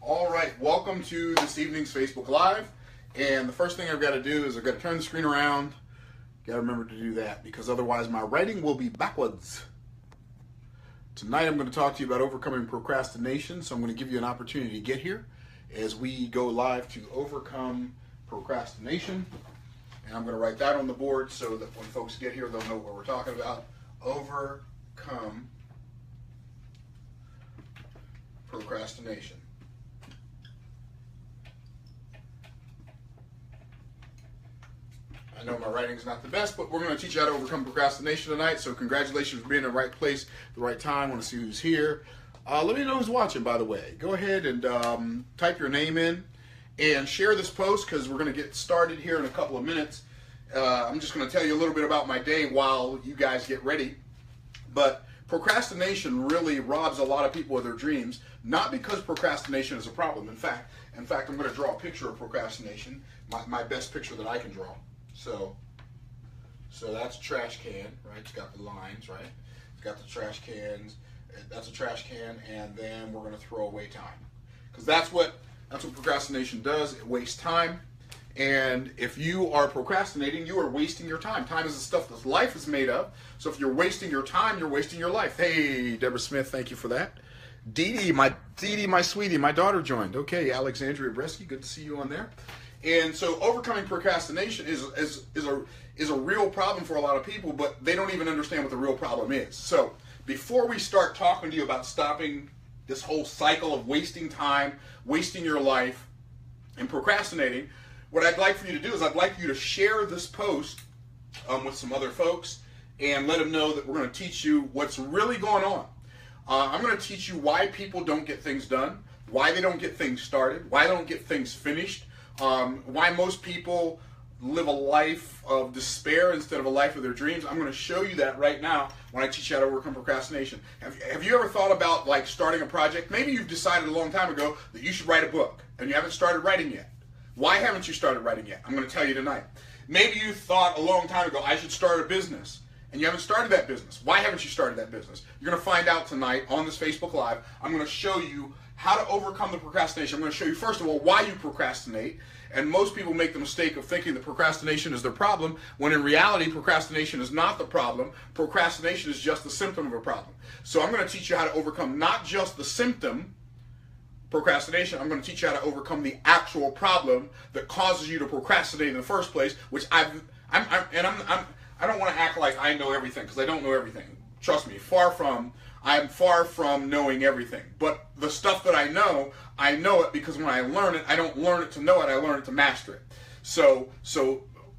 All right, welcome to this evening's Facebook Live. And the first thing I've got to do is I've got to turn the screen around. Got to remember to do that because otherwise my writing will be backwards. Tonight I'm going to talk to you about overcoming procrastination. So I'm going to give you an opportunity to get here as we go live to overcome procrastination. And I'm going to write that on the board so that when folks get here, they'll know what we're talking about. Overcome procrastination. I know my writing's not the best, but we're going to teach you how to overcome procrastination tonight. So congratulations for being in the right place, the right time. I want to see who's here. Let me know who's watching, by the way. Go ahead and type your name in and share this post because we're going to get started here in a couple of minutes. I'm just going to tell you a little bit about my day while you guys get ready. But procrastination really robs a lot of people of their dreams, not because procrastination is a problem. In fact, I'm going to draw a picture of procrastination, my best picture that I can draw. So that's a trash can, right? It's got the lines, right? It's got the trash cans. That's a trash can, and then we're going to throw away time, because that's what procrastination does. It wastes time, and if you are procrastinating, you are wasting your time. Time is the stuff that life is made of. So if you're wasting your time, you're wasting your life. Hey, Deborah Smith, thank you for that. Dee Dee, my sweetie, my daughter joined. Okay, Alexandria Bresky, good to see you on there. And so overcoming procrastination is a real problem for a lot of people, but they don't even understand what the real problem is. So before we start talking to you about stopping this whole cycle of wasting time, wasting your life, and procrastinating, what I'd like for you to do is I'd like you to share this post with some other folks and let them know that we're going to teach you what's really going on. I'm going to teach you why people don't get things done, why they don't get things started, why they don't get things finished, why most people live a life of despair instead of a life of their dreams. I'm going to show you that right now when I teach you how to overcome procrastination. Have you ever thought about like starting a project? Maybe you've decided a long time ago that you should write a book and you haven't started writing yet. Why haven't you started writing yet? I'm going to tell you tonight. Maybe you thought a long time ago I should start a business and you haven't started that business. Why haven't you started that business? You're going to find out tonight on this Facebook Live. I'm going to show you how to overcome the procrastination. I'm going to show you, first of all, why you procrastinate. And most people make the mistake of thinking that procrastination is their problem, when in reality, procrastination is not the problem. Procrastination is just the symptom of a problem. So I'm going to teach you how to overcome not just the symptom, procrastination. I'm going to teach you how to overcome the actual problem that causes you to procrastinate in the first place, which I don't want to act like I know everything, because I don't know everything. Trust me, I'm far from knowing everything. But the stuff that I know it because when I learn it, I don't learn it to know it, I learn it to master it. So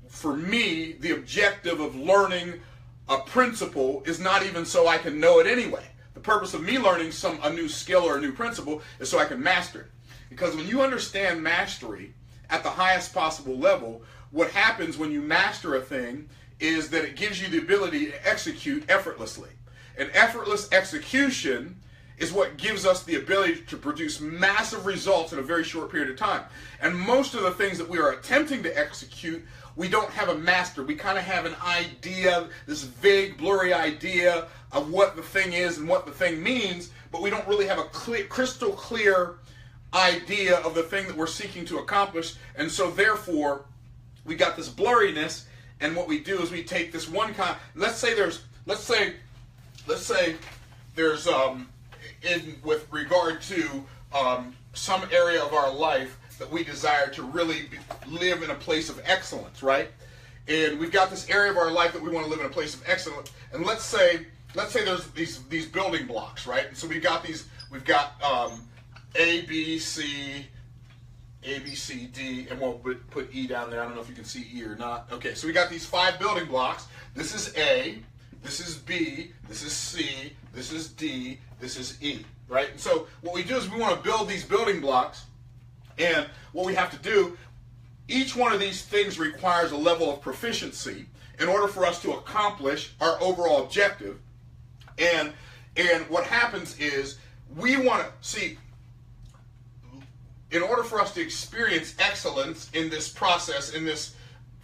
for me, the objective of learning a principle is not even so I can know it anyway. The purpose of me learning a new skill or a new principle is so I can master it. Because when you understand mastery at the highest possible level, what happens when you master a thing is that it gives you the ability to execute effortlessly. And effortless execution is what gives us the ability to produce massive results in a very short period of time. And most of the things that we are attempting to execute, we don't have a master. We kind of have an idea, this vague, blurry idea of what the thing is and what the thing means, but we don't really have a crystal clear idea of the thing that we're seeking to accomplish. And so therefore, we got this blurriness, and what we do is we take this one let's say there's with regard to some area of our life that we desire to really live in a place of excellence, right? And we've got this area of our life that we want to live in a place of excellence. And let's say there's these building blocks, right? And so we've got A, B, C, D, and we'll put E down there. I don't know if you can see E or not. Okay, so we got these 5 building blocks. This is A. This is B, this is C, this is D, this is E, right? And so what we do is we want to build these building blocks, and what we have to do, each one of these things requires a level of proficiency in order for us to accomplish our overall objective. And what happens is we want to see, in order for us to experience excellence in this process, in this,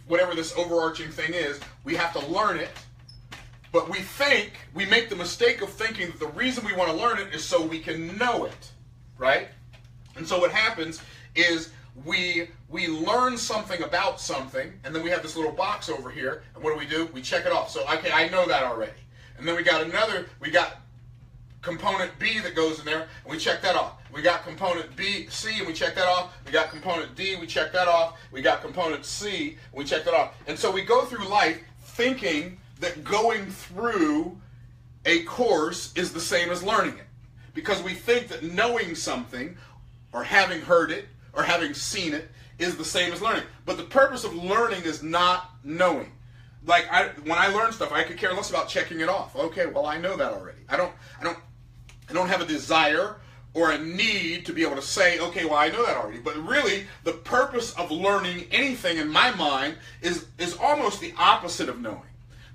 whatever this overarching thing is, we have to learn it. But we make the mistake of thinking that the reason we want to learn it is so we can know it, right? And And so what happens is we learn something about something, and then we have this little box over here, and what do? We check it off. So, okay, I know that already. And then we got component B that goes in there, and we check that off. We got component C, and we check that off. We got component D, we check that off. We got component C, and we check that off. And so we go through life thinking that going through a course is the same as learning it. Because we think that knowing something, or having heard it, or having seen it, is the same as learning. But the purpose of learning is not knowing. Like, when I learn stuff, I could care less about checking it off. Okay, well, I know that already. I don't have a desire or a need to be able to say, okay, well, I know that already. But really, the purpose of learning anything in my mind is almost the opposite of knowing.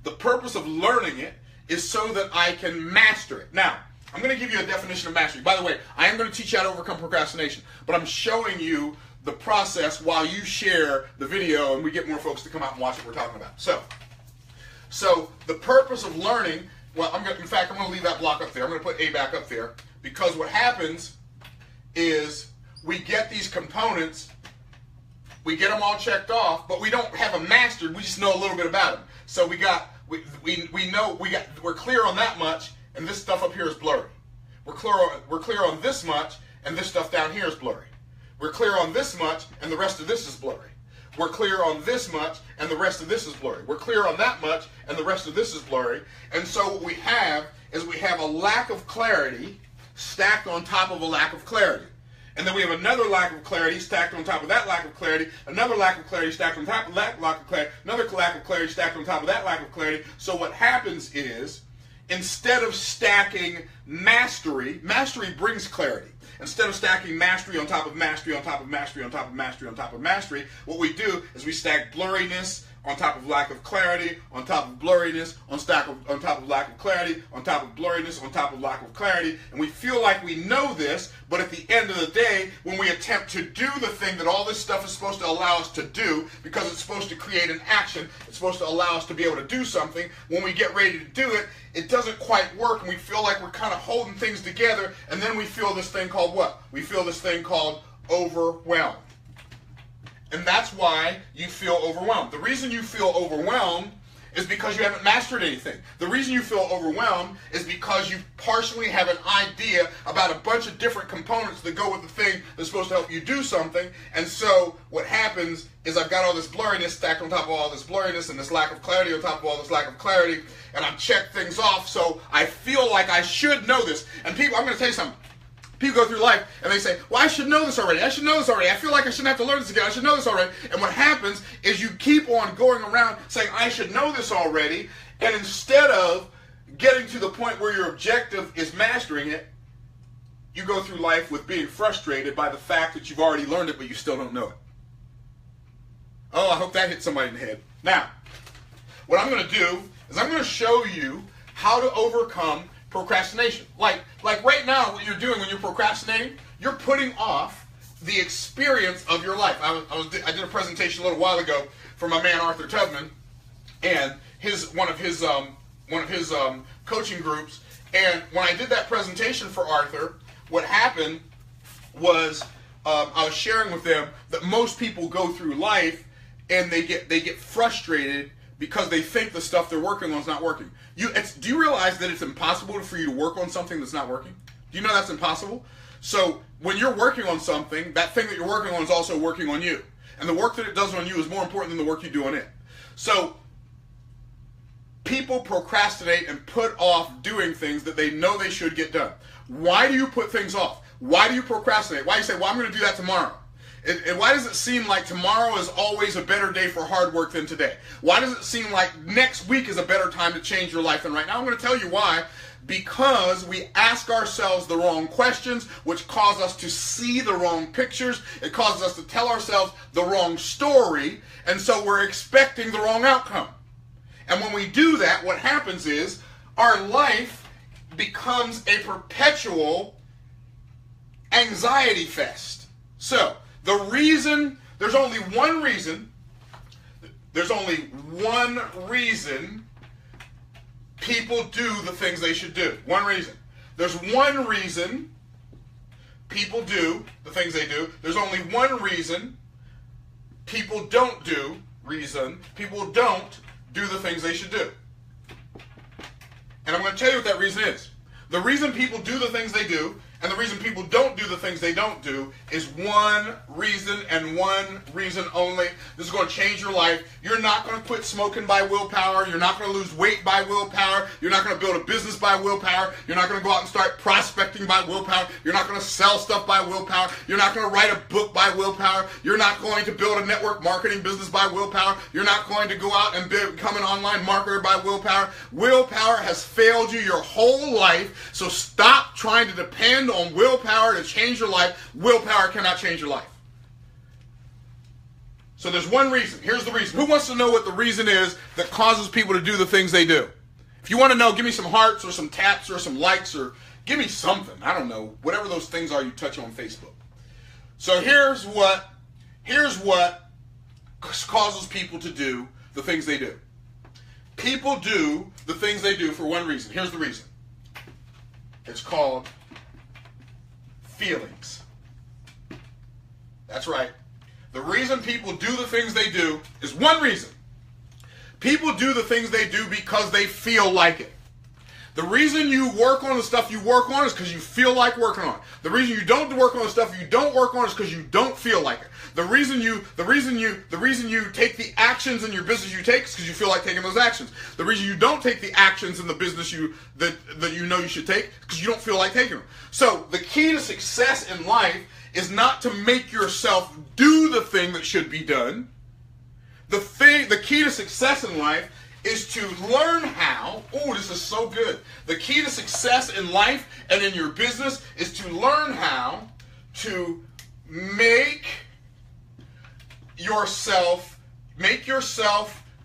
The purpose of learning it is so that I can master it. Now, I'm going to give you a definition of mastery. By the way, I am going to teach you how to overcome procrastination, but I'm showing you the process while you share the video and we get more folks to come out and watch what we're talking about. So the purpose of learning, well, in fact, I'm going to leave that block up there. I'm going to put A back up there, because what happens is we get these components, we get them all checked off, but we don't have them mastered. We just know a little bit about them. So we're clear on that much, and this stuff up here is blurry. We're clear on this much, and this stuff down here is blurry. We're clear on this much, and the rest of this is blurry. We're clear on this much, and the rest of this is blurry. We're clear on that much, and the rest of this is blurry. And so what we have is we have a lack of clarity stacked on top of a lack of clarity. And then we have another lack of clarity stacked on top of that lack of clarity, another lack of clarity stacked on top of that lack of clarity, another lack of clarity stacked on top of that lack of clarity. So what happens is, instead of stacking mastery brings clarity. Instead of stacking mastery on top of mastery on top of mastery on top of mastery on top of mastery, what we do is we stack blurriness on top of lack of clarity, on top of blurriness, on top of lack of clarity, on top of blurriness, on top of lack of clarity. And we feel like we know this, but at the end of the day, when we attempt to do the thing that all this stuff is supposed to allow us to do, because it's supposed to create an action, it's supposed to allow us to be able to do something, when we get ready to do it, it doesn't quite work, and we feel like we're kind of holding things together, and then we feel this thing called what? We feel this thing called overwhelmed. And that's why you feel overwhelmed. The reason you feel overwhelmed is because you haven't mastered anything. The reason you feel overwhelmed is because you partially have an idea about a bunch of different components that go with the thing that's supposed to help you do something. And so what happens is I've got all this blurriness stacked on top of all this blurriness, and this lack of clarity on top of all this lack of clarity, and I've checked things off, so I feel like I should know this. And people, I'm going to tell you something. People go through life and they say, well, I should know this already. I should know this already. I feel like I shouldn't have to learn this again. I should know this already. And what happens is you keep on going around saying, I should know this already. And instead of getting to the point where your objective is mastering it, you go through life with being frustrated by the fact that you've already learned it, but you still don't know it. Oh, I hope that hit somebody in the head. Now, what I'm going to do is I'm going to show you how to overcome procrastination. Like right now, what you're doing when you're procrastinating, you're putting off the experience of your life. I did a presentation a little while ago for my man Arthur Tubman and one of his coaching groups. And when I did that presentation for Arthur, what happened was I was sharing with them that most people go through life and they get frustrated because they think the stuff they're working on is not working. Do you realize that it's impossible for you to work on something that's not working? Do you know that's impossible? So when you're working on something, that thing that you're working on is also working on you. And the work that it does on you is more important than the work you do on it. So people procrastinate and put off doing things that they know they should get done. Why do you put things off? Why do you procrastinate? Why do you say, well, I'm going to do that tomorrow? And why does it seem like tomorrow is always a better day for hard work than today? Why does it seem like next week is a better time to change your life than right now? I'm going to tell you why. Because we ask ourselves the wrong questions, which cause us to see the wrong pictures. It causes us to tell ourselves the wrong story. And so we're expecting the wrong outcome. And when we do that, what happens is our life becomes a perpetual anxiety fest. So, there's only one reason people do the things they should do. One reason. There's one reason people do the things they do. There's only one reason people don't do the things they should do. And I'm going to tell you what that reason is. The reason people do the things they do and the reason people don't do the things they don't do is one reason and one reason only. This is going to change your life. You're not going to quit smoking by willpower. You're not going to lose weight by willpower. You're not going to build a business by willpower. You're not going to go out and start prospecting by willpower. You're not going to sell stuff by willpower. You're not going to write a book by willpower. You're not going to build a network marketing business by willpower. You're not going to go out and become an online marketer by willpower. Willpower has failed you your whole life, so stop trying to depend on willpower to change your life. Willpower cannot change your life. So there's one reason. Here's the reason. Who wants to know what the reason is that causes people to do the things they do? If you want to know, give me some hearts or some taps or some likes or give me something. I don't know. Whatever those things are you touch on Facebook. So here's what causes people to do the things they do. People do the things they do for one reason. Here's the reason. It's called feelings. That's right. The reason people do the things they do is one reason. People do the things they do because they feel like it. The reason you work on the stuff you work on is because you feel like working on it. The reason you don't work on the stuff you don't work on is because you don't feel like it. The reason you take the actions in your business you take is because you feel like taking those actions. The reason you don't take the actions in the business that you know you should take is because you don't feel like taking them. So the key to success in life is not to make yourself do the thing that should be done. The key to success in life is to learn how, oh, this is so good. The key to success in life and in your business is to learn how to make yourself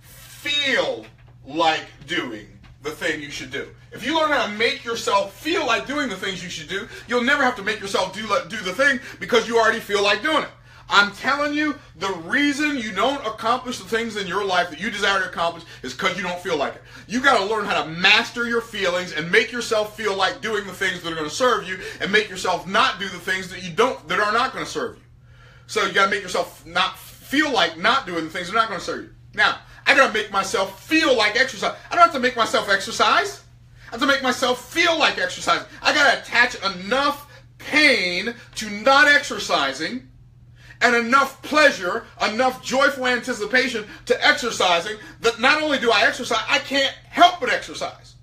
feel like doing the thing you should do. If you learn how to make yourself feel like doing the things you should do, you'll never have to make yourself do the thing because you already feel like doing it. I'm telling you, the reason you don't accomplish the things in your life that you desire to accomplish is because you don't feel like it. You got to learn how to master your feelings and make yourself feel like doing the things that are going to serve you, and make yourself not do the things that that are not going to serve you. So you got to make yourself not feel like not doing the things that are not going to serve you. Now, I got to make myself feel like exercise. I don't have to make myself exercise. I have to make myself feel like exercising. I got to attach enough pain to not exercising and enough pleasure, enough joyful anticipation to exercising that not only do I exercise, I can't help but exercise.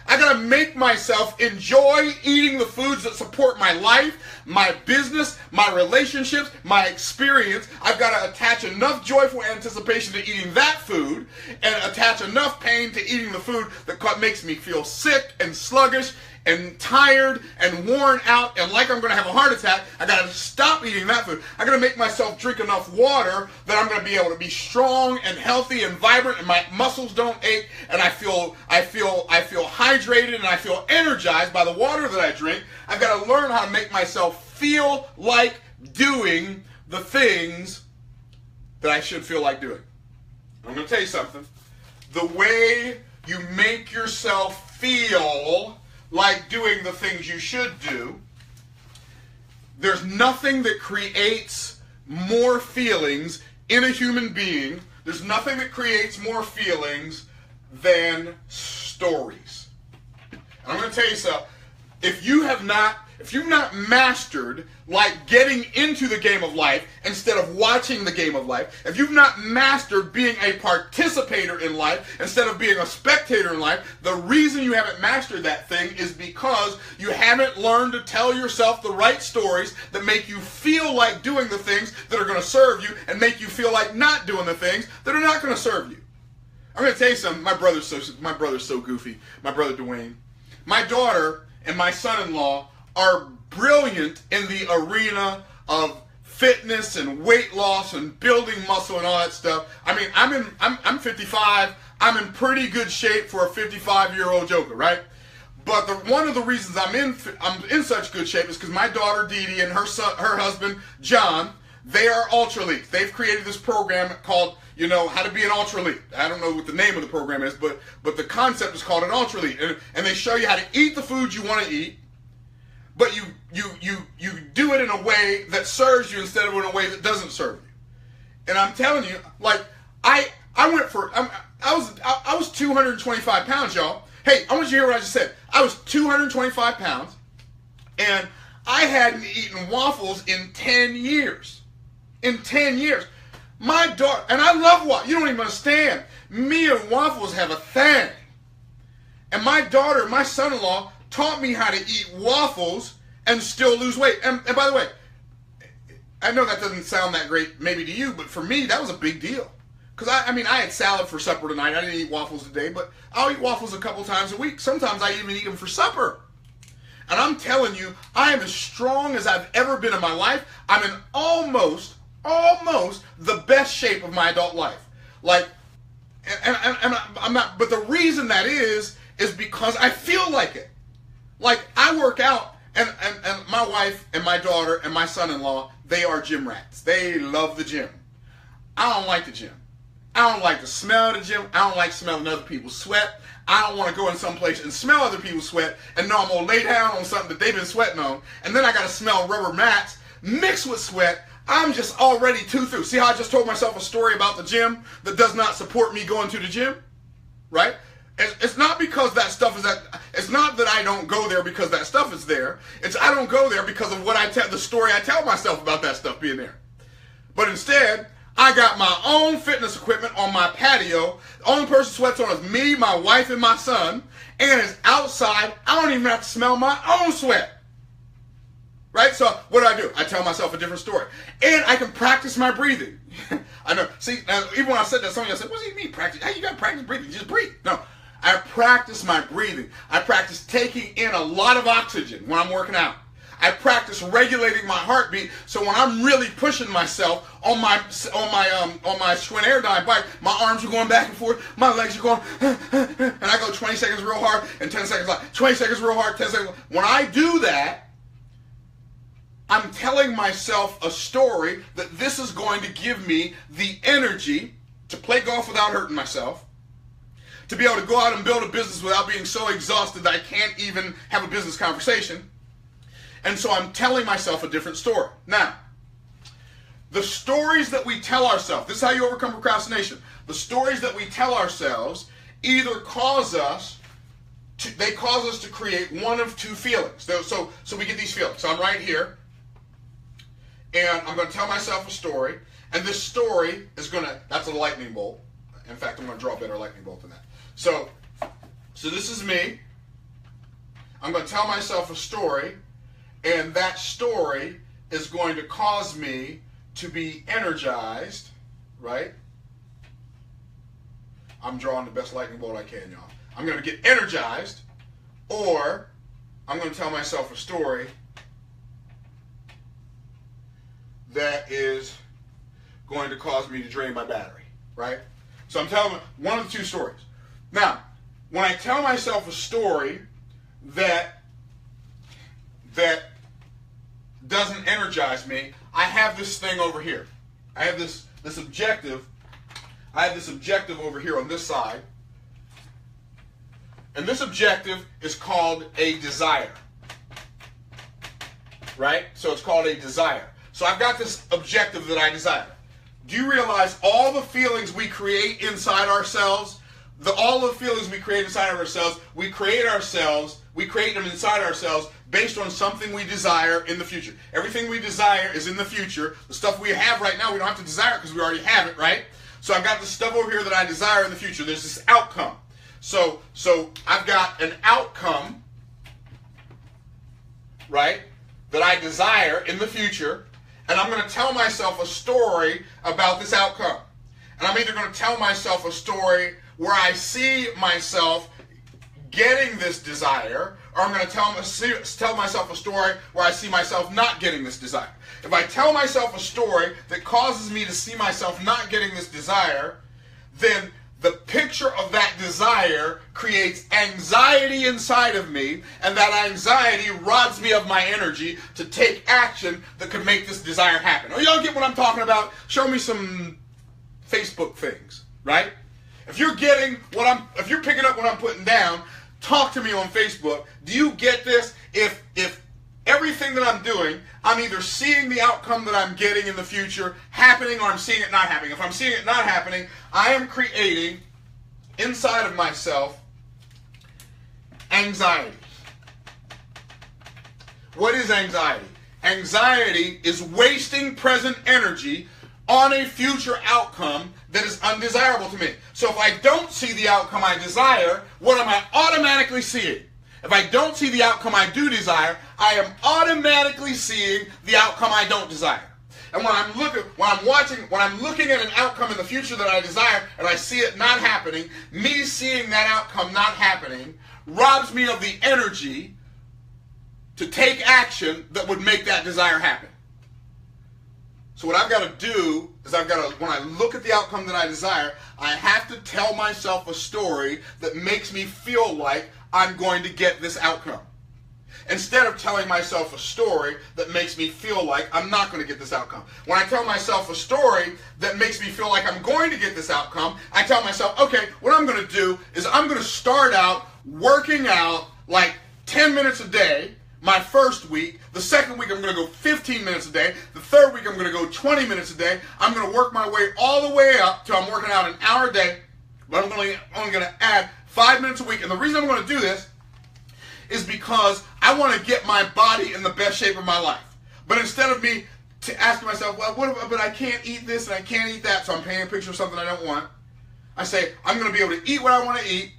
I gotta make myself enjoy eating the foods that support my life, my business, my relationships, my experience. I've got to attach enough joyful anticipation to eating that food and attach enough pain to eating the food that makes me feel sick and sluggish and tired and worn out and like I'm going to have a heart attack. I got to stop eating that food. I got to make myself drink enough water that I'm going to be able to be strong and healthy and vibrant and my muscles don't ache and I feel hydrated and I feel energized by the water that I drink. I've got to learn how to make myself feel like doing the things that I should feel like doing. I'm going to tell you something. The way you make yourself feel like doing the things you should do, there's nothing that creates more feelings in a human being. There's nothing that creates more feelings than stories. And I'm going to tell you something. If you've not mastered like getting into the game of life instead of watching the game of life, if you've not mastered being a participator in life instead of being a spectator in life, the reason you haven't mastered that thing is because you haven't learned to tell yourself the right stories that make you feel like doing the things that are going to serve you and make you feel like not doing the things that are not going to serve you. I'm going to tell you something. My brother's so goofy. My brother Dwayne. My daughter and my son-in-law are brilliant in the arena of fitness and weight loss and building muscle and all that stuff. I mean, I'm 55. I'm in pretty good shape for a 55-year-old joker, right? But one of the reasons I'm in such good shape is because my daughter Dee Dee and her husband John, they are ultra elite. They've created this program called, how to be an ultra elite. I don't know what the name of the program is, but the concept is called an ultra elite. And they show you how to eat the food you want to eat, but you do it in a way that serves you instead of in a way that doesn't serve you. And I'm telling you, like I was 225 pounds, y'all. Hey, I want you to hear what I just said. I was 225 pounds, and I hadn't eaten waffles in 10 years. In 10 years. My daughter, and I love waffles. You don't even understand. Me and waffles have a thing. And my daughter, my son-in-law, taught me how to eat waffles and still lose weight. And by the way, I know that doesn't sound that great maybe to you, but for me, that was a big deal. Because, I had salad for supper tonight. I didn't eat waffles today, but I'll eat waffles a couple times a week. Sometimes I even eat them for supper. And I'm telling you, I am as strong as I've ever been in my life. I'm in almost the best shape of my adult life. Like, and I'm not, but the reason that is because I feel like it. Like, I work out, and my wife and my daughter and my son-in-law, they are gym rats. They love the gym. I don't like the gym. I don't like the smell of the gym. I don't like smelling other people's sweat. I don't want to go in some place and smell other people's sweat and know I'm going to lay down on something that they've been sweating on, and then I got to smell rubber mats mixed with sweat. I'm just already too through. See how I just told myself a story about the gym that does not support me going to the gym? Right? It's not because that stuff is that. It's not that I don't go there because that stuff is there. It's I don't go there because of what the story I tell myself about that stuff being there. But instead, I got my own fitness equipment on my patio. The only person sweats on is me, my wife, and my son. And it's outside. I don't even have to smell my own sweat. Right? So what do? I tell myself a different story. And I can practice my breathing. I know. See, even when I said that, some of you said, what do you mean practice? How you got to practice breathing? Just breathe. No. I practice my breathing. I practice taking in a lot of oxygen when I'm working out. I practice regulating my heartbeat, so when I'm really pushing myself on my Schwinn Airdyne bike, my arms are going back and forth, my legs are going, and I go 20 seconds real hard and 10 seconds like 20 seconds real hard, 10 seconds. When I do that, I'm telling myself a story that this is going to give me the energy to play golf without hurting myself, to be able to go out and build a business without being so exhausted that I can't even have a business conversation. And so I'm telling myself a different story. Now, the stories that we tell ourselves, this is how you overcome procrastination. The stories that we tell ourselves either cause us to create one of two feelings. So we get these feelings. So I'm right here, and I'm going to tell myself a story, and this story is that's a lightning bolt. In fact, I'm going to draw a better lightning bolt than that. So this is me. I'm going to tell myself a story, and that story is going to cause me to be energized, right? I'm drawing the best lightning bolt I can, y'all. I'm going to get energized, or I'm going to tell myself a story that is going to cause me to drain my battery, right? So I'm telling one of the two stories. Now, when I tell myself a story that doesn't energize me, I have this thing over here. I have this objective. I have this objective over here on this side. And this objective is called a desire. Right? So it's called a desire. So I've got this objective that I desire. Do you realize all the feelings we create inside ourselves, all the feelings we create inside of ourselves, we create them inside ourselves based on something we desire in the future. Everything we desire is in the future. The stuff we have right now, we don't have to desire it because we already have it, right? So I've got this stuff over here that I desire in the future. There's this outcome. So I've got an outcome, right, that I desire in the future, and I'm going to tell myself a story about this outcome. And I'm either going to tell myself a story where I see myself getting this desire, or I'm going to tell myself a story where I see myself not getting this desire. If I tell myself a story that causes me to see myself not getting this desire, then the picture of that desire creates anxiety inside of me, and that anxiety robs me of my energy to take action that could make this desire happen. Oh, y'all get what I'm talking about? Show me some Facebook things, right? If you're picking up what I'm putting down, talk to me on Facebook. Do you get this? If everything that I'm doing, I'm either seeing the outcome that I'm getting in the future happening, or I'm seeing it not happening. If I'm seeing it not happening, I am creating inside of myself anxiety. What is anxiety? Anxiety is wasting present energy on a future outcome that is undesirable to me. So if I don't see the outcome I desire, what am I automatically seeing? If I don't see the outcome I do desire, I am automatically seeing the outcome I don't desire. And when I'm looking at an outcome in the future that I desire and I see it not happening, me seeing that outcome not happening robs me of the energy to take action that would make that desire happen. So what I've got to do is when I look at the outcome that I desire, I have to tell myself a story that makes me feel like I'm going to get this outcome. Instead of telling myself a story that makes me feel like I'm not going to get this outcome. When I tell myself a story that makes me feel like I'm going to get this outcome, I tell myself, okay, what I'm going to do is I'm going to start out working out like 10 minutes a day my first week. The second week I'm going to go 15 minutes a day. The third week I'm going to go 20 minutes a day. I'm going to work my way all the way up till I'm working out an hour a day, but I'm only going to add 5 minutes a week. And the reason I'm going to do this is because I want to get my body in the best shape of my life. But instead of me asking myself, well, but I can't eat this and I can't eat that, so I'm painting a picture of something I don't want, I say, I'm going to be able to eat what I want to eat,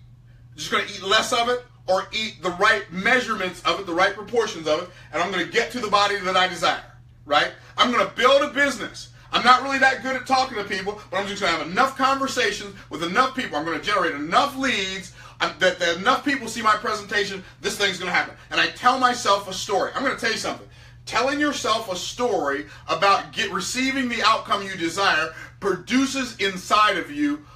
just going to eat less of it, or eat the right measurements of it, the right proportions of it, and I'm going to get to the body that I desire, right? I'm going to build a business. I'm not really that good at talking to people, but I'm just going to have enough conversations with enough people. I'm going to generate enough leads that enough people see my presentation, this thing's going to happen. And I tell myself a story. I'm going to tell you something. Telling yourself a story about receiving the outcome you desire produces inside of you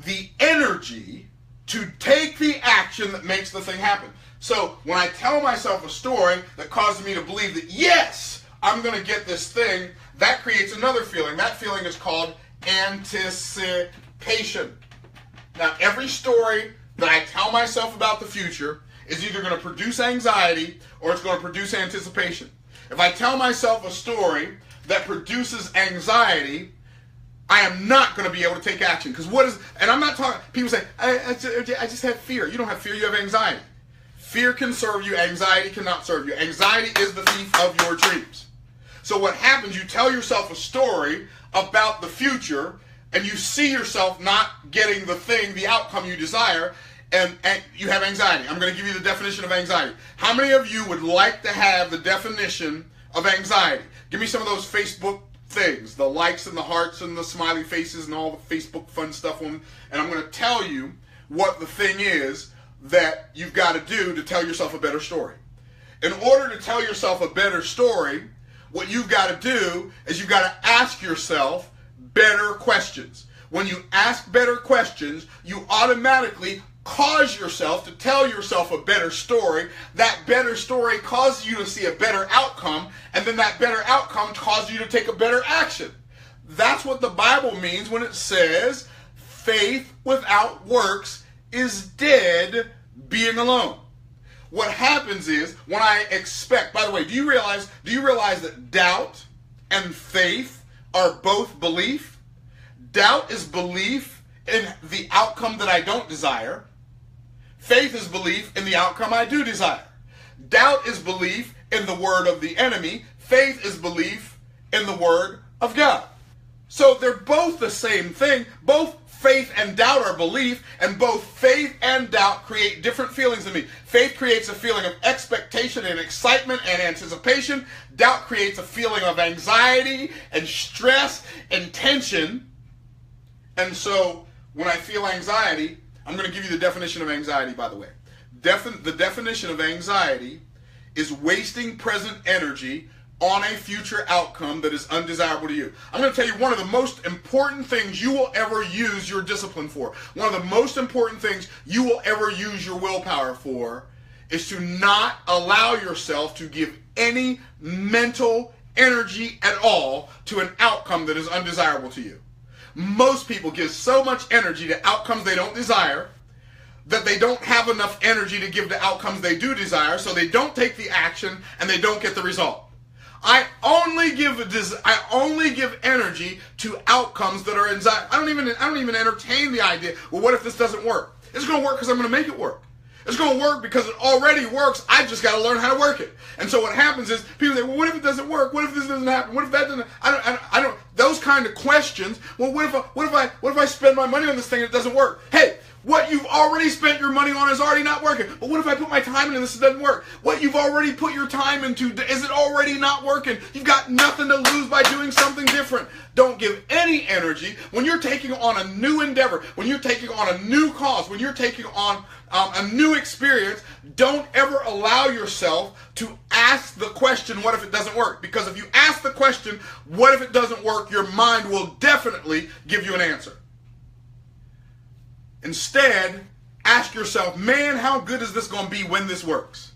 the energy to take the action that makes the thing happen. So when I tell myself a story that causes me to believe that, yes, I'm going to get this thing, that creates another feeling. That feeling is called anticipation. Now, every story that I tell myself about the future is either going to produce anxiety or it's going to produce anticipation. If I tell myself a story that produces anxiety, I am not going to be able to take action. Because and I'm not talking, people say, I just have fear. You don't have fear, you have anxiety. Fear can serve you, anxiety cannot serve you. Anxiety is the thief of your dreams. So what happens, you tell yourself a story about the future, and you see yourself not getting the thing, the outcome you desire, and you have anxiety. I'm going to give you the definition of anxiety. How many of you would like to have the definition of anxiety? Give me some of those Facebook things, the likes and the hearts and the smiley faces and all the Facebook fun stuff on, and I'm going to tell you what the thing is that you've got to do to tell yourself a better story. In order to tell yourself a better story, what you've got to do is you've got to ask yourself better questions. When you ask better questions, you automatically cause yourself to tell yourself a better story. That better story causes you to see a better outcome, and then that better outcome causes you to take a better action. That's what the Bible means when it says faith without works is dead being alone. What happens is when I expect, by the way, do you realize that doubt and faith are both belief? Doubt is belief in the outcome that I don't desire. Faith is belief in the outcome I do desire. Doubt is belief in the word of the enemy. Faith is belief in the word of God. So they're both the same thing. Both faith and doubt are belief, and both faith and doubt create different feelings in me. Faith creates a feeling of expectation and excitement and anticipation. Doubt creates a feeling of anxiety and stress and tension. And so when I feel anxiety, I'm going to give you the definition of anxiety, by the way. The definition of anxiety is wasting present energy on a future outcome that is undesirable to you. I'm going to tell you one of the most important things you will ever use your discipline for. One of the most important things you will ever use your willpower for is to not allow yourself to give any mental energy at all to an outcome that is undesirable to you. Most people give so much energy to outcomes they don't desire that they don't have enough energy to give the outcomes they do desire, so they don't take the action and they don't get the result. I only give energy to outcomes that are anxiety. I don't even entertain the idea, well, what if this doesn't work? It's going to work because I'm going to make it work. It's going to work because it already works. I just got to learn how to work it. And so what happens is people say, well, what if it doesn't work? What if this doesn't happen? What if that doesn't? I don't. Those kind of questions. Well, what if I spend my money on this thing and it doesn't work? Hey, what you've already spent your money on is already not working. But what if I put my time into this and it doesn't work? What you've already put your time into, is it already not working? You've got nothing to lose by doing something different. Don't give any energy when you're taking on a new endeavor, when you're taking on a new cause, when you're taking on a new experience. Don't ever allow yourself to ask the question, what if it doesn't work? Because if you ask the question, what if it doesn't work, your mind will definitely give you an answer. Instead, ask yourself, man, how good is this going to be when this works?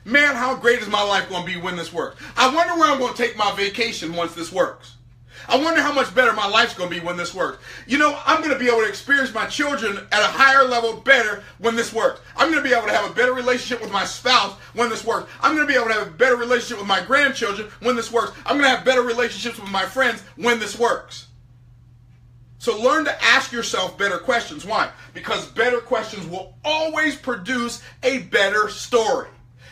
Man, how great is my life going to be when this works? I wonder where I'm going to take my vacation once this works. I wonder how much better my life's going to be when this works. You know, I'm going to be able to experience my children at a higher level better when this works. I'm going to be able to have a better relationship with my spouse when this works. I'm going to be able to have a better relationship with my grandchildren when this works. I'm going to have better relationships with my friends when this works. So learn to ask yourself better questions. Why? Because better questions will always produce a better story.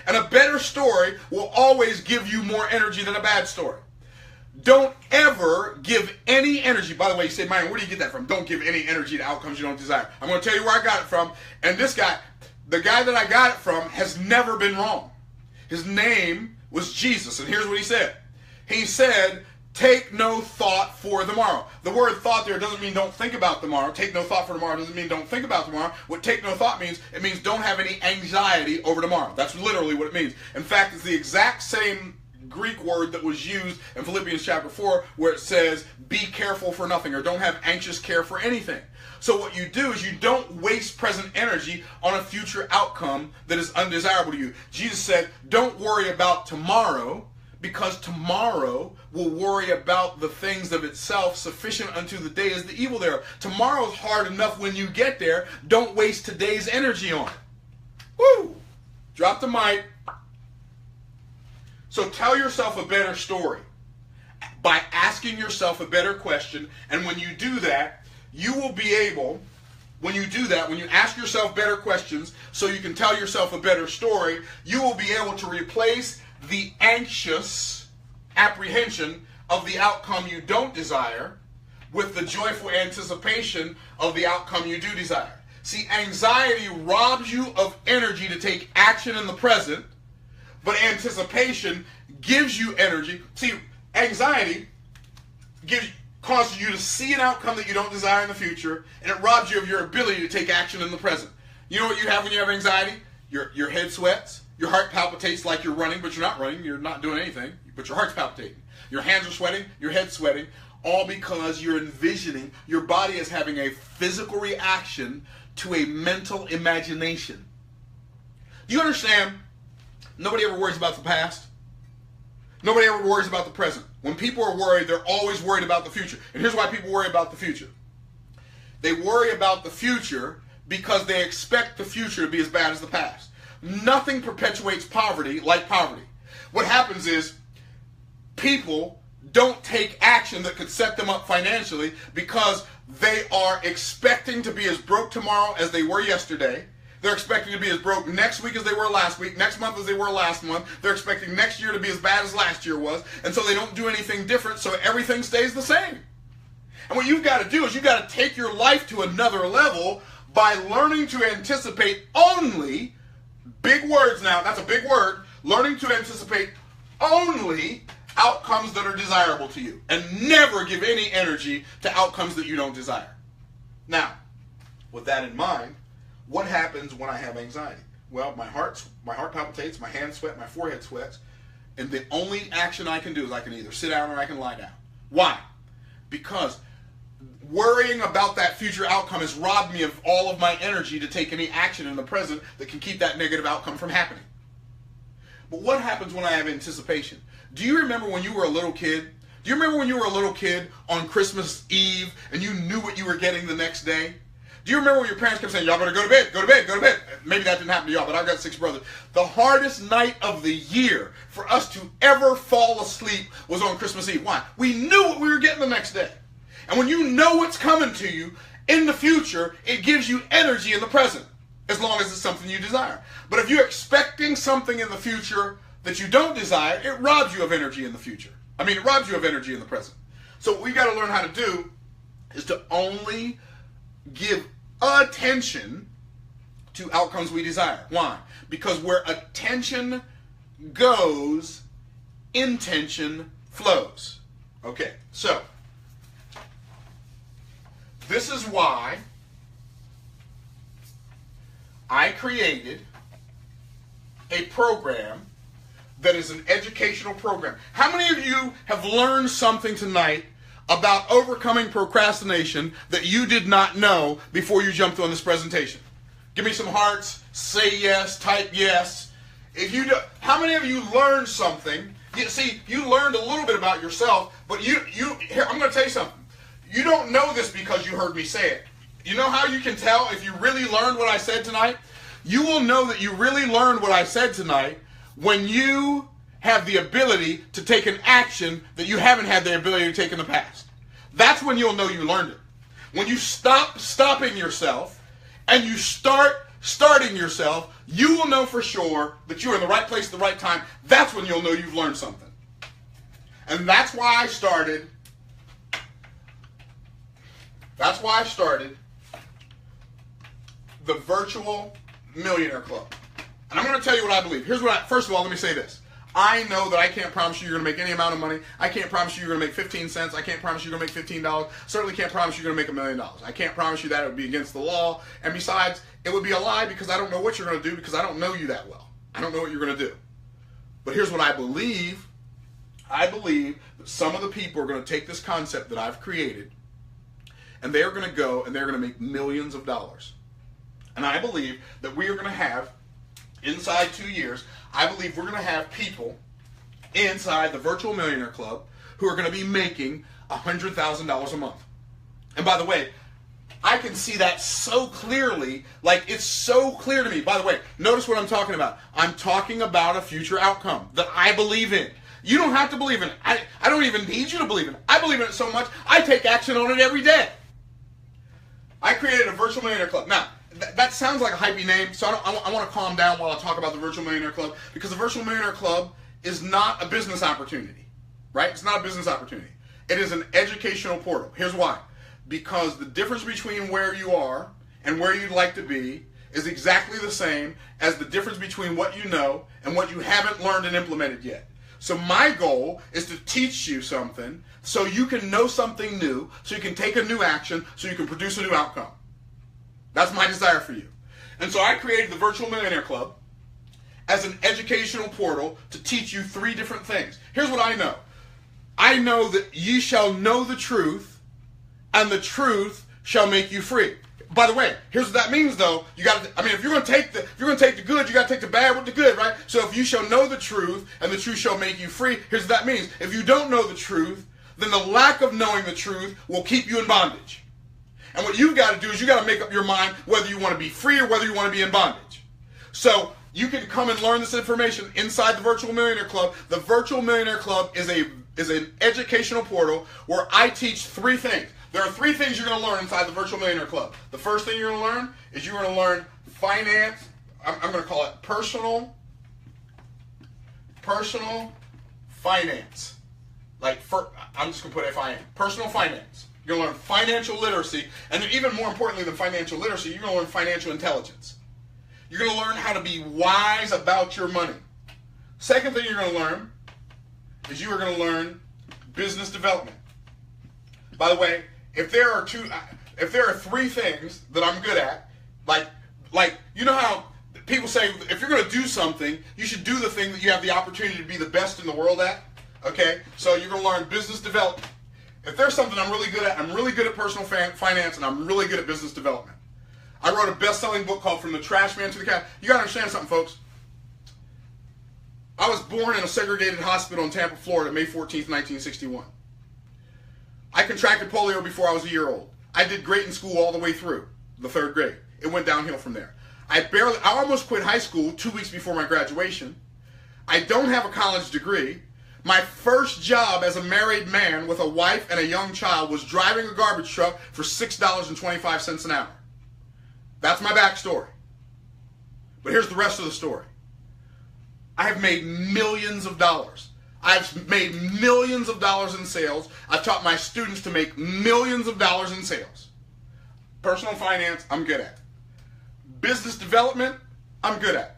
And a better story will always give you more energy than a bad story. Don't ever give any energy. By the way, you say, Myron, where do you get that from? Don't give any energy to outcomes you don't desire. I'm going to tell you where I got it from. And this guy, the guy that I got it from, has never been wrong. His name was Jesus. And here's what he said. He said, take no thought for tomorrow. The word thought there doesn't mean don't think about tomorrow. Take no thought for tomorrow doesn't mean don't think about tomorrow. What take no thought means, it means don't have any anxiety over tomorrow. That's literally what it means. In fact, it's the exact same Greek word that was used in Philippians chapter 4 where it says, be careful for nothing, or don't have anxious care for anything. So what you do is you don't waste present energy on a future outcome that is undesirable to you. Jesus said, don't worry about tomorrow, because tomorrow will worry about the things of itself. Sufficient unto the day is the evil thereof. Tomorrow's hard enough when you get there. Don't waste today's energy on it. Woo! Drop the mic. So tell yourself a better story by asking yourself a better question. And when you do that, you will be able, when you ask yourself better questions so you can tell yourself a better story, you will be able to replace the anxious apprehension of the outcome you don't desire with the joyful anticipation of the outcome you do desire. See, anxiety robs you of energy to take action in the present, but anticipation gives you energy. See, anxiety causes you to see an outcome that you don't desire in the future, and it robs you of your ability to take action in the present. You know what you have when you have anxiety? Your head sweats. Your heart palpitates like you're running, but you're not running. You're not doing anything, but your heart's palpitating. Your hands are sweating. Your head's sweating. All because you're envisioning, your body is having a physical reaction to a mental imagination. Do you understand? Nobody ever worries about the past. Nobody ever worries about the present. When people are worried, they're always worried about the future. And here's why people worry about the future. They worry about the future because they expect the future to be as bad as the past. Nothing perpetuates poverty like poverty. What happens is people don't take action that could set them up financially because they are expecting to be as broke tomorrow as they were yesterday. They're expecting to be as broke next week as they were last week, next month as they were last month. They're expecting next year to be as bad as last year was. And so they don't do anything different, so everything stays the same. And what you've got to do is you've got to take your life to another level by learning to anticipate only, big words now, that's a big word, learning to anticipate only outcomes that are desirable to you, and never give any energy to outcomes that you don't desire. Now, with that in mind, what happens when I have anxiety? Well, my heart palpitates, my hands sweat, my forehead sweats, and the only action I can do is I can either sit down or I can lie down. Why? Because worrying about that future outcome has robbed me of all of my energy to take any action in the present that can keep that negative outcome from happening. But what happens when I have anticipation? Do you remember when you were a little kid? Do you remember when you were a little kid on Christmas Eve and you knew what you were getting the next day? Do you remember when your parents kept saying, y'all better go to bed, go to bed, go to bed? Maybe that didn't happen to y'all, but I've got 6 brothers. The hardest night of the year for us to ever fall asleep was on Christmas Eve. Why? We knew what we were getting the next day. And when you know what's coming to you in the future, it gives you energy in the present, as long as it's something you desire. But if you're expecting something in the future that you don't desire, it robs you of energy in the future. It robs you of energy in the present. So what we got to learn how to do is to only give attention to outcomes we desire. Why? Because where attention goes, intention flows. Okay, so this is why I created a program that is an educational program. How many of you have learned something tonight about overcoming procrastination that you did not know before you jumped on this presentation? Give me some hearts, say yes, type yes. If you do, how many of you learned something? You learned a little bit about yourself, but here, I'm going to tell you something. You don't know this because you heard me say it. You know how you can tell if you really learned what I said tonight? You will know that you really learned what I said tonight when you have the ability to take an action that you haven't had the ability to take in the past. That's when you'll know you learned it. When you stop stopping yourself and you start starting yourself, you will know for sure that you're in the right place at the right time. That's when you'll know you've learned something. And that's why I started the Virtual Millionaire Club. And I'm going to tell you what I believe. First of all, let me say this. I know that I can't promise you you're going to make any amount of money. I can't promise you you're going to make 15 cents. I can't promise you you're going to make $15. Certainly can't promise you're going to make $1 million. I can't promise you that. It would be against the law. And besides, it would be a lie because I don't know what you're going to do because I don't know you that well. I don't know what you're going to do. But here's what I believe. I believe that some of the people are going to take this concept that I've created and they're going to go and they're going to make millions of dollars. And I believe that we are going to have, inside 2 years, I believe we're going to have people inside the Virtual Millionaire Club who are going to be making $100,000 a month. And by the way, I can see that so clearly, like it's so clear to me. By the way, notice what I'm talking about. I'm talking about a future outcome that I believe in. You don't have to believe in it. I don't even need you to believe in it. I believe in it so much, I take action on it every day. I created a Virtual Millionaire Club. Now, that sounds like a hypey name, so I want to calm down while I talk about the Virtual Millionaire Club, because the Virtual Millionaire Club is not a business opportunity, right? It's not a business opportunity. It is an educational portal. Here's why. Because the difference between where you are and where you'd like to be is exactly the same as the difference between what you know and what you haven't learned and implemented yet. So my goal is to teach you something so you can know something new, so you can take a new action, so you can produce a new outcome. That's my desire for you. And so I created the Virtual Millionaire Club as an educational portal to teach you 3 different things. Here's what I know. I know that ye shall know the truth, and the truth shall make you free. By the way, here's what that means though. If you're going to take the good, you got to take the bad with the good, right? So if you shall know the truth, and the truth shall make you free, here's what that means. If you don't know the truth, then the lack of knowing the truth will keep you in bondage. And what you've got to do is you got to make up your mind whether you want to be free or whether you want to be in bondage. So you can come and learn this information inside the Virtual Millionaire Club. The Virtual Millionaire Club is an educational portal where I teach 3 things. There are 3 things you're going to learn inside the Virtual Millionaire Club. The first thing you're going to learn is you're going to learn finance. I'm going to call it personal finance. I'm just going to put FIN. Personal finance. You're going to learn financial literacy, and even more importantly than financial literacy, you're going to learn financial intelligence. You're going to learn how to be wise about your money. Second thing you're going to learn is you are going to learn business development. By the way, if there are 3 things that I'm good at, like you know how people say if you're going to do something, you should do the thing that you have the opportunity to be the best in the world at. Okay, so you're going to learn business development. If there's something I'm really good at, I'm really good at personal finance, and I'm really good at business development. I wrote a best-selling book called From the Trash Man to the Cat. You got to understand something, folks. I was born in a segregated hospital in Tampa, Florida, May 14th, 1961. I contracted polio before I was a year old. I did great in school all the way through. the third grade. It went downhill from there. I almost quit high school 2 weeks before my graduation. I don't have a college degree. My first job as a married man with a wife and a young child was driving a garbage truck for $6.25 an hour. That's my backstory. But here's the rest of the story. I have made millions of dollars. I've made millions of dollars in sales. I've taught my students to make millions of dollars in sales. Personal finance, I'm good at. Business development, I'm good at.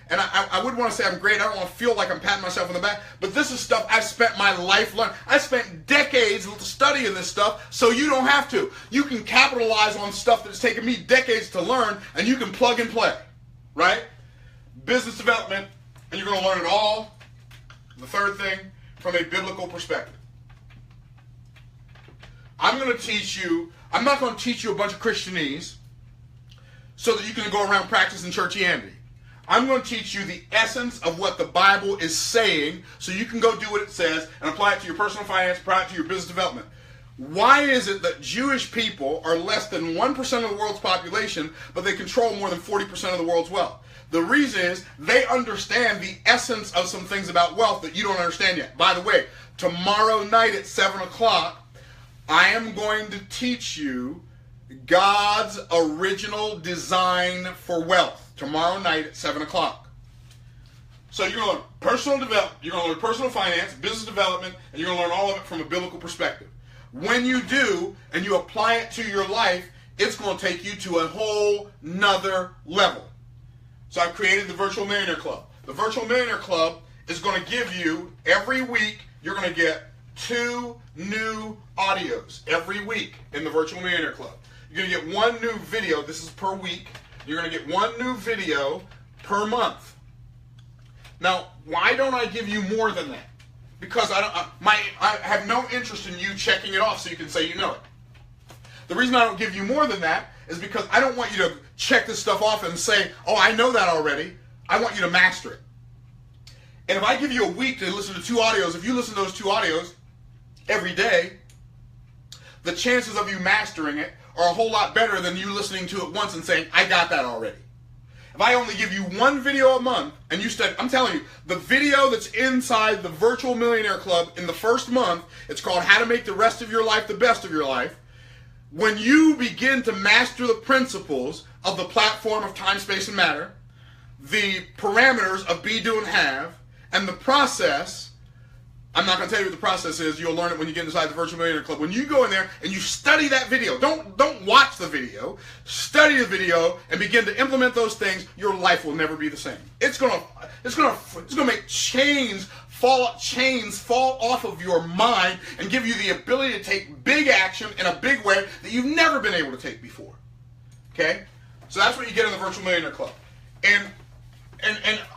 I wouldn't want to say I'm great. I don't want to feel like I'm patting myself on the back. But this is stuff I've spent my life learning. I spent decades studying this stuff, so you don't have to. You can capitalize on stuff that's taken me decades to learn, and you can plug and play, right? Business development, and you're going to learn it all. The third thing, from a biblical perspective. I'm not going to teach you a bunch of Christianese so that you can go around practicing churchianity. I'm going to teach you the essence of what the Bible is saying so you can go do what it says and apply it to your personal finance, apply it to your business development. Why is it that Jewish people are less than 1% of the world's population, but they control more than 40% of the world's wealth? The reason is they understand the essence of some things about wealth that you don't understand yet. By the way, tomorrow night at 7 o'clock, I am going to teach you God's original design for wealth. Tomorrow night at 7 o'clock. So you're going to learn personal development, you're going to learn personal finance, business development, and you're going to learn all of it from a biblical perspective. When you do, and you apply it to your life, it's going to take you to a whole nother level. So I've created the Virtual Millionaire Club. The Virtual Millionaire Club is going to give you, every week, you're going to get 2 new audios every week in the Virtual Millionaire Club. You're going to get 1 new video, this is per week. You're going to get 1 new video per month. Now, why don't I give you more than that? Because I have no interest in you checking it off so you can say you know it. The reason I don't give you more than that is because I don't want you to check this stuff off and say, oh, I know that already. I want you to master it. And if I give you a week to listen to 2 audios, if you listen to those 2 audios every day, the chances of you mastering it are a whole lot better than you listening to it once and saying, I got that already. If I only give you 1 video a month and you study, I'm telling you, the video that's inside the Virtual Millionaire Club in the first month, it's called How to Make the Rest of Your Life the Best of Your Life. When you begin to master the principles of the platform of time, space, and matter, the parameters of be, do, and have, and the process, I'm not going to tell you what the process is. You'll learn it when you get inside the Virtual Millionaire Club. When you go in there and you study that video, don't watch the video. Study the video and begin to implement those things. Your life will never be the same. It's gonna make chains fall off of your mind and give you the ability to take big action in a big way that you've never been able to take before. Okay, so that's what you get in the Virtual Millionaire Club. And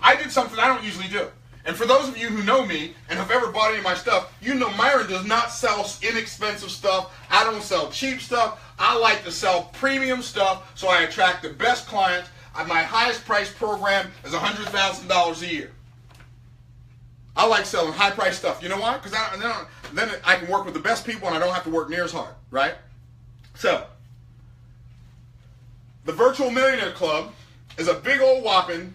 I did something I don't usually do. And for those of you who know me and have ever bought any of my stuff, you know Myron does not sell inexpensive stuff. I don't sell cheap stuff. I like to sell premium stuff so I attract the best clients. My highest price program is $100,000 a year. I like selling high price stuff. You know why? Because then I can work with the best people and I don't have to work near as hard, right? So, the Virtual Millionaire Club is a big old whopping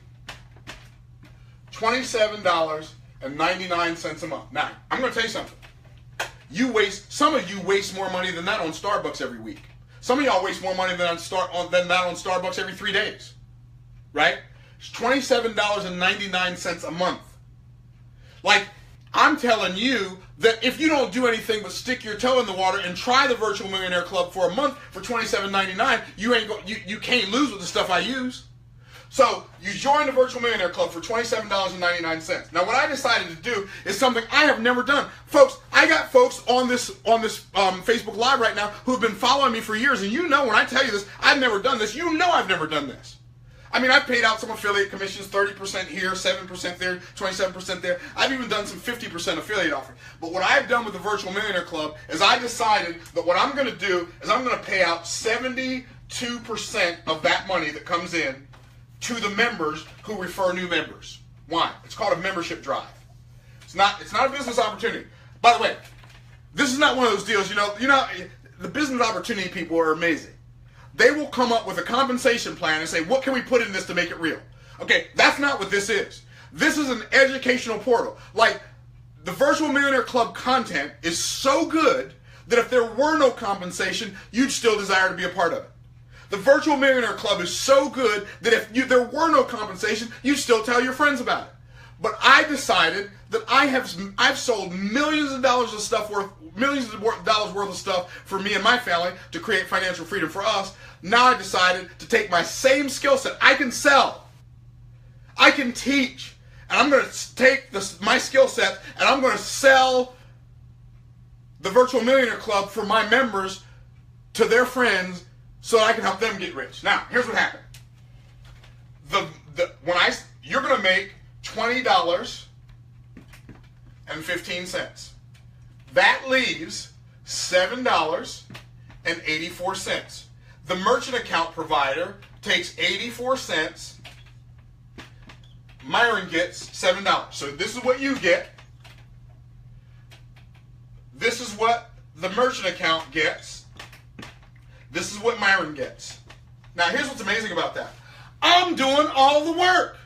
$27.99 a month. Now, I'm going to tell you something. Some of you waste more money than that on Starbucks every week. Some of y'all waste more money than that on Starbucks every 3 days. Right? It's $27.99 a month. Like, I'm telling you that if you don't do anything but stick your toe in the water and try the Virtual Millionaire Club for a month for $27.99, you can't lose with the stuff I use. So you join the Virtual Millionaire Club for $27.99. Now, what I decided to do is something I have never done, folks. I got folks on this Facebook Live right now who have been following me for years, and you know when I tell you this, I've never done this. You know I've never done this. I mean, I've paid out some affiliate commissions, 30% here, 7% there, 27% there. I've even done some 50% affiliate offers. But what I've done with the Virtual Millionaire Club is I decided that what I'm going to do is I'm going to pay out 72% of that money that comes in to the members who refer new members. Why? It's called a membership drive. It's not a business opportunity. By the way, this is not one of those deals, you know, the business opportunity people are amazing. they will come up with a compensation plan and say, what can we put in this to make it real? Okay, that's not what this is. This is an educational portal. Like, the Virtual Millionaire Club content is so good that if there were no compensation, you'd still desire to be a part of it. The Virtual Millionaire Club is so good that if there were no compensation, you'd still tell your friends about it. But I decided that I've sold millions of dollars of dollars worth of stuff for me and my family to create financial freedom for us. Now I decided to take my same skill set. I can sell. I can teach. And I'm going to take my skill set and I'm going to sell the Virtual Millionaire Club for my members to their friends so that I can help them get rich. Now, here's what happened. You're going to make $20.15. That leaves $7.84. The merchant account provider takes 84 cents. Myron gets $7. So this is what you get. This is what the merchant account gets. This is what Myron gets. Now here's what's amazing about that. I'm doing all the work.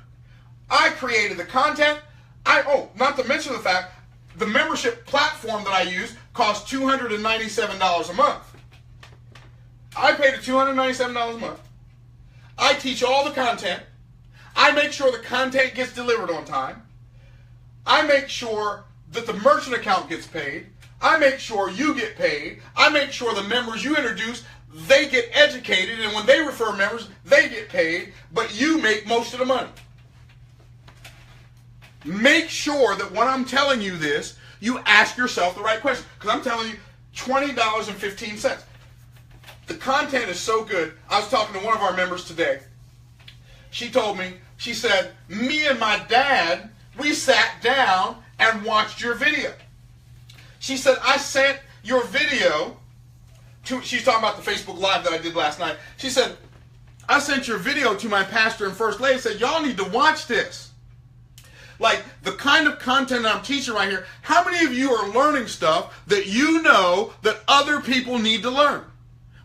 I created the content. Not to mention the fact, the membership platform that I use costs $297 a month. I paid $297 a month. I teach all the content. I make sure the content gets delivered on time. I make sure that the merchant account gets paid. I make sure you get paid. I make sure the members you introduce, they get educated, and when they refer members, they get paid, but you make most of the money. Make sure that when I'm telling you this, you ask yourself the right question. Because I'm telling you, $20.15. The content is so good. I was talking to one of our members today. She told me, she said, me and my dad, we sat down and watched your video. She said, I sent your video to, she's talking about the Facebook Live that I did last night. She said, I sent your video to my pastor and first lady, said, y'all need to watch this. Like, the kind of content that I'm teaching right here, how many of you are learning stuff that you know that other people need to learn?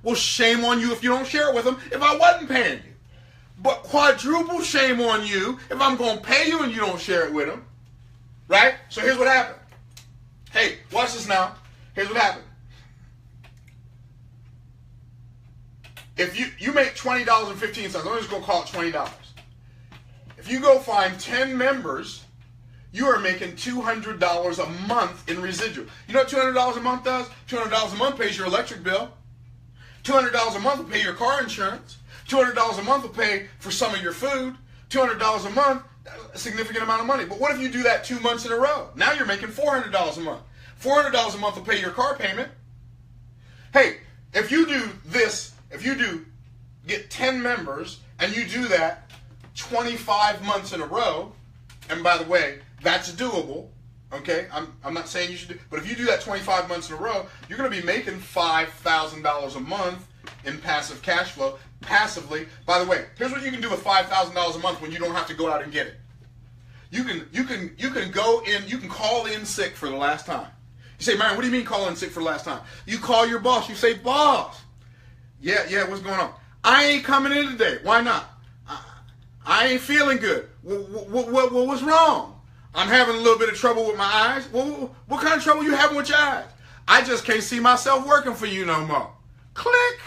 Well, shame on you if you don't share it with them if I wasn't paying you. But quadruple shame on you if I'm going to pay you and you don't share it with them. Right? So here's what happened. Hey, watch this now. Here's what happened. If you make $20.15, I'm just going to call it $20. If you go find 10 members, you are making $200 a month in residual. You know what $200 a month does? $200 a month pays your electric bill. $200 a month will pay your car insurance. $200 a month will pay for some of your food. $200 a month, a significant amount of money. But what if you do that 2 months in a row? Now you're making $400 a month. $400 a month will pay your car payment. Hey, if you do this, if you do get 10 members and you do that 25 months in a row, and by the way, that's doable, okay? I'm not saying you should do, but if you do that 25 months in a row, you're going to be making $5,000 a month in passive cash flow, passively. By the way, here's what you can do with $5,000 a month when you don't have to go out and get it. You can go in, you can call in sick for the last time. You say, man, what do you mean call in sick for the last time? You call your boss, you say, boss, yeah, what's going on? I ain't coming in today. Why not? I ain't feeling good. What was wrong? I'm having a little bit of trouble with my eyes. What kind of trouble you having with your eyes? I just can't see myself working for you no more. Click.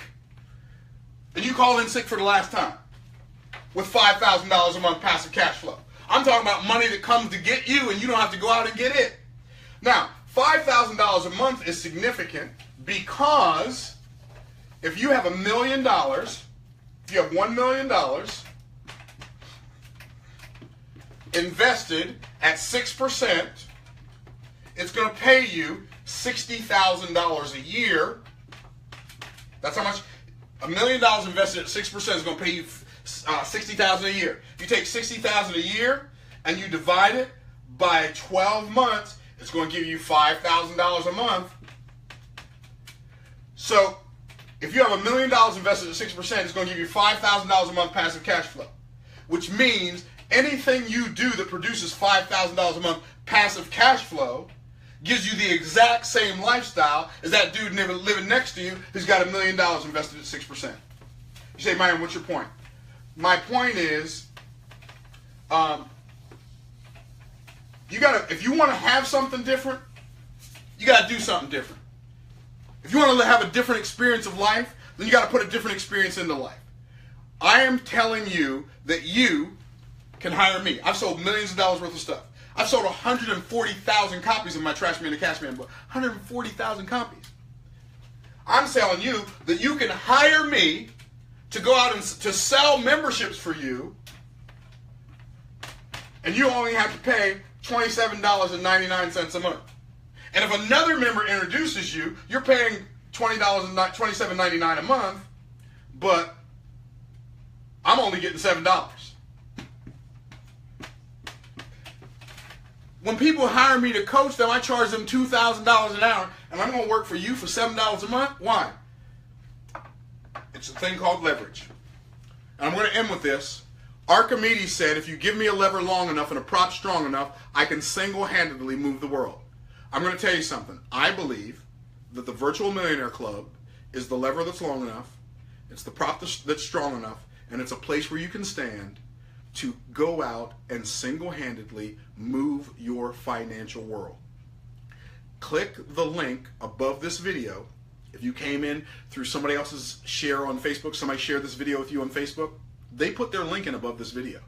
And you call in sick for the last time with $5,000 a month passive cash flow. I'm talking about money that comes to get you and you don't have to go out and get it. Now, $5,000 a month is significant because if you have $1 million, if you have $1 million invested at 6%, it's going to pay you $60,000 a year. That's how much. $1 million invested at 6% is going to pay you $60,000 a year. You take $60,000 a year and you divide it by 12 months, it's going to give you $5,000 a month. So if you have $1 million invested at 6%, it's going to give you $5,000 a month passive cash flow, which means anything you do that produces $5,000 a month passive cash flow gives you the exact same lifestyle as that dude living next to you who's got $1 million invested at 6%. You say, Myron, what's your point? My point is, if you want to have something different, you got to do something different. If you want to have a different experience of life, then you got to put a different experience into life. I am telling you that you can hire me. I've sold millions of dollars worth of stuff. I've sold 140,000 copies of my Trash Man and Cash Man book. 140,000 copies. I'm telling you that you can hire me to go out and to sell memberships for you, and you only have to pay $27.99 a month. And if another member introduces you, you're paying $27.99 a month, but I'm only getting $7. When people hire me to coach them, I charge them $2,000 an hour, and I'm going to work for you for $7 a month. Why? It's a thing called leverage. And I'm going to end with this. Archimedes said, if you give me a lever long enough and a prop strong enough, I can single-handedly move the world. I'm going to tell you something. I believe that the Virtual Millionaire Club is the lever that's long enough, it's the prop that's strong enough, and it's a place where you can stand to go out and single-handedly move your financial world. Click the link above this video. If you came in through somebody else's share on Facebook, somebody shared this video with you on Facebook, they put their link in above this video.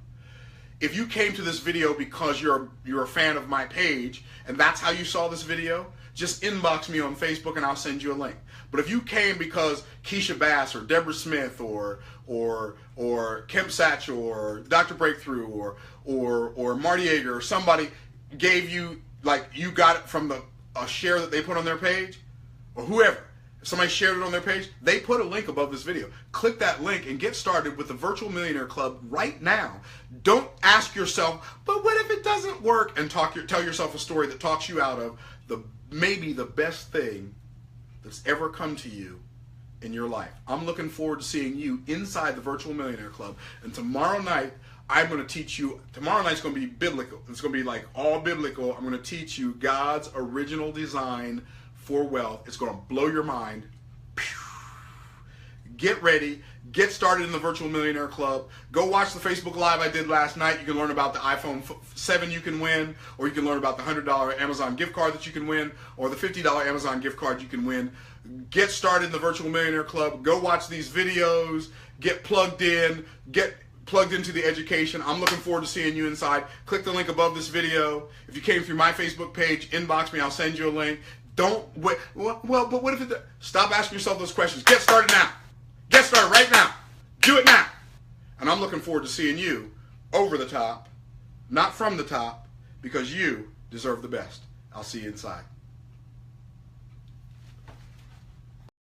If you came to this video because you're a fan of my page and that's how you saw this video, just inbox me on Facebook and I'll send you a link. But if you came because Keisha Bass or Deborah Smith or Kemp Satchel or Dr. Breakthrough or Marty Yeager or somebody gave you, like you got it from a share that they put on their page, or whoever, if somebody shared it on their page, they put a link above this video. Click that link and get started with the Virtual Millionaire Club right now. Don't ask yourself, but what if it doesn't work? And tell yourself a story that talks you out of maybe the best thing that's ever come to you in your life. I'm looking forward to seeing you inside the Virtual Millionaire Club. And tomorrow night, I'm going to teach you, tomorrow night's going to be biblical. It's going to be like all biblical. I'm going to teach you God's original design for wealth. It's going to blow your mind. Get ready. Get started in the Virtual Millionaire Club. Go watch the Facebook Live I did last night. You can learn about the iPhone 7 you can win, or you can learn about the $100 Amazon gift card that you can win, or the $50 Amazon gift card you can win. Get started in the Virtual Millionaire Club. Go watch these videos. Get plugged in. Get plugged into the education. I'm looking forward to seeing you inside. Click the link above this video. If you came through my Facebook page, inbox me. I'll send you a link. Don't wait. Well, but what if it... Stop asking yourself those questions. Get started now. Get started right now. Do it now. And I'm looking forward to seeing you over the top, not from the top, because you deserve the best. I'll see you inside.